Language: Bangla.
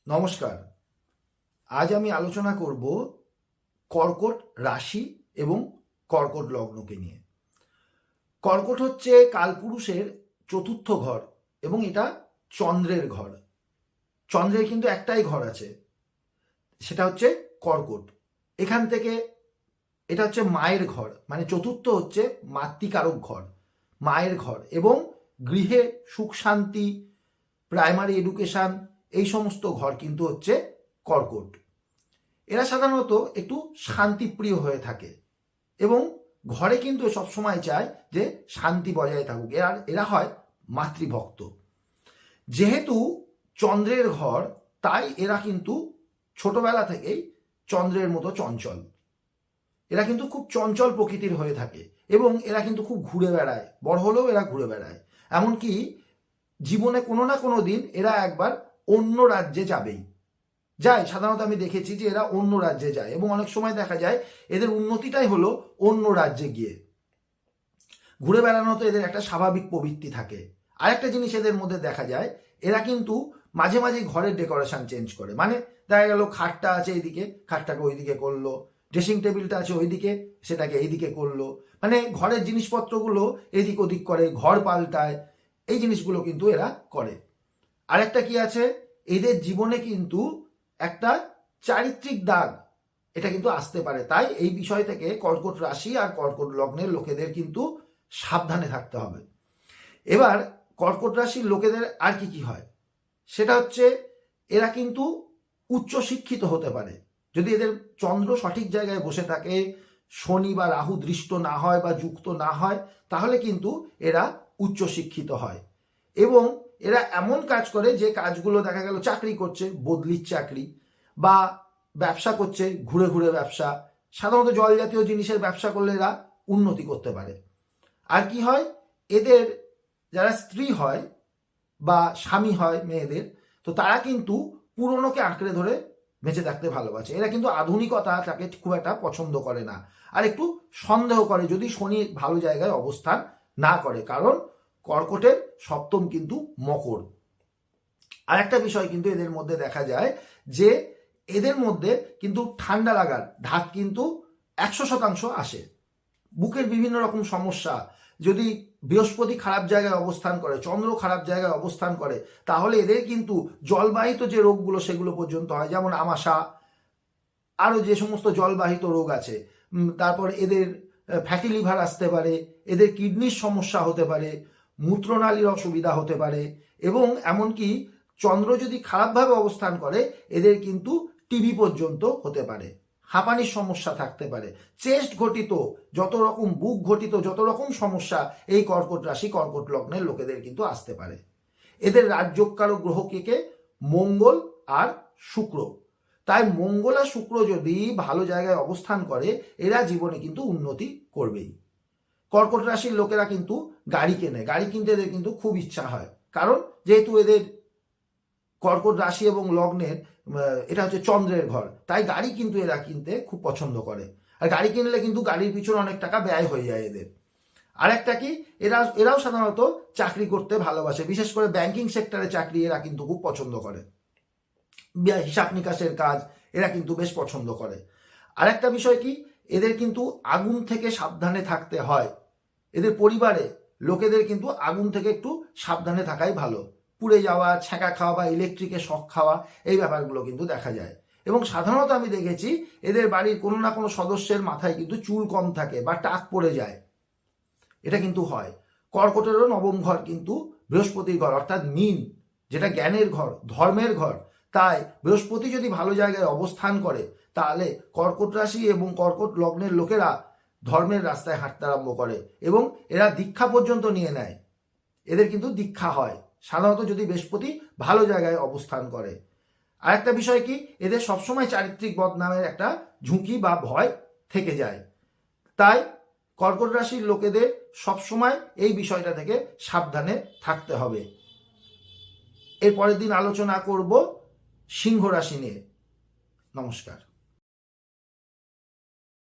নমস্কার। আজ আমি আলোচনা করব কর্কট রাশি এবং কর্কট লগ্নকে নিয়ে। কর্কট হচ্ছে কালপুরুষের চতুর্থ ঘর এবং এটা চন্দ্রের ঘর। চন্দ্রের কিন্তু একটাই ঘর আছে, সেটা হচ্ছে কর্কট। এখান থেকে এটা হচ্ছে মায়ের ঘর, মানে চতুর্থ হচ্ছে মাতৃকারক ঘর, মায়ের ঘর, এবং গৃহে সুখ শান্তি, প্রাইমারি এডুকেশন, এই সমস্ত ঘর কিন্তু হচ্ছে কর্কট। এরা সাধারণত একটু শান্তিপ্রিয় হয়ে থাকে এবং ঘরে কিন্তু সবসময় চায় যে শান্তি বজায় থাকুক। এরা হয় মাতৃভক্ত। যেহেতু চন্দ্রের ঘর, তাই এরা কিন্তু ছোটবেলা থেকেই চন্দ্রের মতো চঞ্চল। এরা কিন্তু খুব চঞ্চল প্রকৃতির হয়ে থাকে এবং এরা কিন্তু খুব ঘুরে বেড়ায়, বড় হলেও এরা ঘুরে বেড়ায়। এমনকি জীবনে কোনো না কোনো দিন এরা একবার অন্য রাজ্যে যাবেই, যায়। সাধারণত আমি দেখেছি যে এরা অন্য রাজ্যে যায় এবং অনেক সময় দেখা যায় এদের উন্নতিটাই হলো অন্য রাজ্যে গিয়ে ঘুরে বেড়ানো। তো এদের একটা স্বাভাবিক প্রবৃত্তি থাকে। আরেকটা জিনিস এদের মধ্যে দেখা যায়, এরা কিন্তু মাঝে মাঝে ঘরের ডেকোরেশন চেঞ্জ করে। মানে দেখা গেল খাটটা আছে এইদিকে, খাটটাকে ওইদিকে করলো, ড্রেসিং টেবিলটা আছে ওইদিকে, সেটাকে এইদিকে করলো। মানে ঘরের জিনিসপত্রগুলো এদিক ওদিক করে, ঘর পাল্টায়, এই জিনিসগুলো কিন্তু এরা করে। আরেকটা কি আছে, এদের জীবনে কিন্তু একটা চারিত্রিক দাগ এটা কিন্তু আসতে পারে। তাই এই বিষয় থেকে কর্কট রাশি আর কর্কট লগ্নের লোকেদের কিন্তু সাবধানে থাকতে হবে। এবার কর্কট রাশির লোকেদের আর কি কি হয়, সেটা হচ্ছে এরা কিন্তু উচ্চ শিক্ষিত হতে পারে যদি এদের চন্দ্র সঠিক জায়গায় বসে থাকে, শনি বা রাহু দৃষ্ট না হয় বা যুক্ত না হয়, তাহলে কিন্তু এরা উচ্চ শিক্ষিত হয়। এবং এরা এমন কাজ করে যে কাজগুলো দেখা গেল চাকরি করছে, বদলির চাকরি, বা ব্যবসা করছে, ঘুরে ঘুরে ব্যবসা। সাধারণত জল জাতীয় জিনিসের ব্যবসা করলে এরা উন্নতি করতে পারে। আর কি হয়, এদের যারা স্ত্রী হয় বা স্বামী হয় মেয়েদের, তো তারা কিন্তু পুরনোকে আঁকড়ে ধরে বেঁচে থাকতে ভালোবাসে। এরা কিন্তু আধুনিকতা তাকে খুব একটা পছন্দ করে না, আর একটু সন্দেহ করে যদি শনি ভালো জায়গায় অবস্থান না করে, কারণ কর্কটের সপ্তম কিন্তু মকর। আর একটা বিষয় কিন্তু এদের মধ্যে দেখা যায় যে এদের মধ্যে কিন্তু ঠান্ডা লাগার ধাত কিন্তু 100% আসে। বুকের বিভিন্ন রকম সমস্যা, যদি বৃহস্পতি খারাপ জায়গায় অবস্থান করে, চন্দ্র খারাপ জায়গায় অবস্থান করে, তাহলে এদের কিন্তু জলবাহিত যে রোগগুলো সেগুলো পর্যন্ত হয়, যেমন আমাশা, আরও যে সমস্ত জলবাহিত রোগ আছে। তারপর এদের ফ্যাটি লিভার আসতে পারে, এদের কিডনির সমস্যা হতে পারে, মূত্রনালীর অসুবিধা হতে পারে, এবং এমনকি চন্দ্র যদি খারাপভাবে অবস্থান করে এদের কিন্তু টিবি পর্যন্ত হতে পারে, হাঁপানির সমস্যা থাকতে পারে, চেস্ট ঘটিত যত রকম, বুক ঘটিত যত রকম সমস্যা এই কর্কট রাশি কর্কট লগ্নের লোকেদের কিন্তু আসতে পারে। এদের রাজযোগকারক গ্রহ কে মঙ্গল আর শুক্র। তাই মঙ্গল আর শুক্র যদি ভালো জায়গায় অবস্থান করে, এরা জীবনে কিন্তু উন্নতি করবেই। কর্কট রাশির লোকেরা কিন্তু গাড়ি কেনে, গাড়ি কিনতে এদের কিন্তু খুব ইচ্ছা হয়, কারণ যেহেতু এদের কর্কট রাশি এবং লগ্নের এটা হচ্ছে চন্দ্রের ঘর, তাই গাড়ি কিন্তু এরা কিনতে খুব পছন্দ করে। আর গাড়ি কিনলে কিন্তু গাড়ির পিছনে অনেক টাকা ব্যয় হয়ে যায় এদের। আর একটা কি, এরাও সাধারণত চাকরি করতে ভালোবাসে, বিশেষ করে ব্যাংকিং সেক্টরে চাকরি এরা কিন্তু খুব পছন্দ করে। হিসাব নিকাশের কাজ এরা কিন্তু বেশ পছন্দ করে। আর একটা বিষয় কি, এদের কিন্তু আগুন থেকে সাবধানে থাকতে হয়। এদের পরিবারে লোকেদের কিন্তু আগুন থেকে একটু সাবধানে থাকাই ভালো। পুড়ে যাওয়া, ছ্যাঁকা খাওয়া বা ইলেকট্রিকের শক খাওয়া, এই ব্যাপারগুলো কিন্তু দেখা যায়। এবং সাধারণত আমি দেখেছি এদের বাড়ির কোনো না কোনো সদস্যের মাথায় কিন্তু চুল কম থাকে বা টাক পড়ে যায়, এটা কিন্তু হয়। কর্কটেরও নবম ঘর কিন্তু বৃহস্পতির ঘর, অর্থাৎ মীন, যেটা জ্ঞানের ঘর, ধর্মের ঘর। তাই বৃহস্পতি যদি ভালো জায়গায় অবস্থান করে, তাহলে কর্কট রাশি এবং কর্কট লগ্নের লোকেরা ধর্মের রাস্তায় হাঁটতে আরম্ভ করে এবং এরা দীক্ষা পর্যন্ত নিয়ে নেয়। এদের কিন্তু দীক্ষা হয় সাধারণত যদি বৃহস্পতি ভালো জায়গায় অবস্থান করে। আর একটা বিষয় কি, এদের সবসময় চারিত্রিক বদনামের একটা ঝুঁকি বা ভয় থেকে যায়। তাই কর্কট রাশির লোকেদের সবসময় এই বিষয়টা থেকে সাবধানে থাকতে হবে। এর পরের দিন আলোচনা করব সিংহ রাশি নিয়ে। নমস্কার।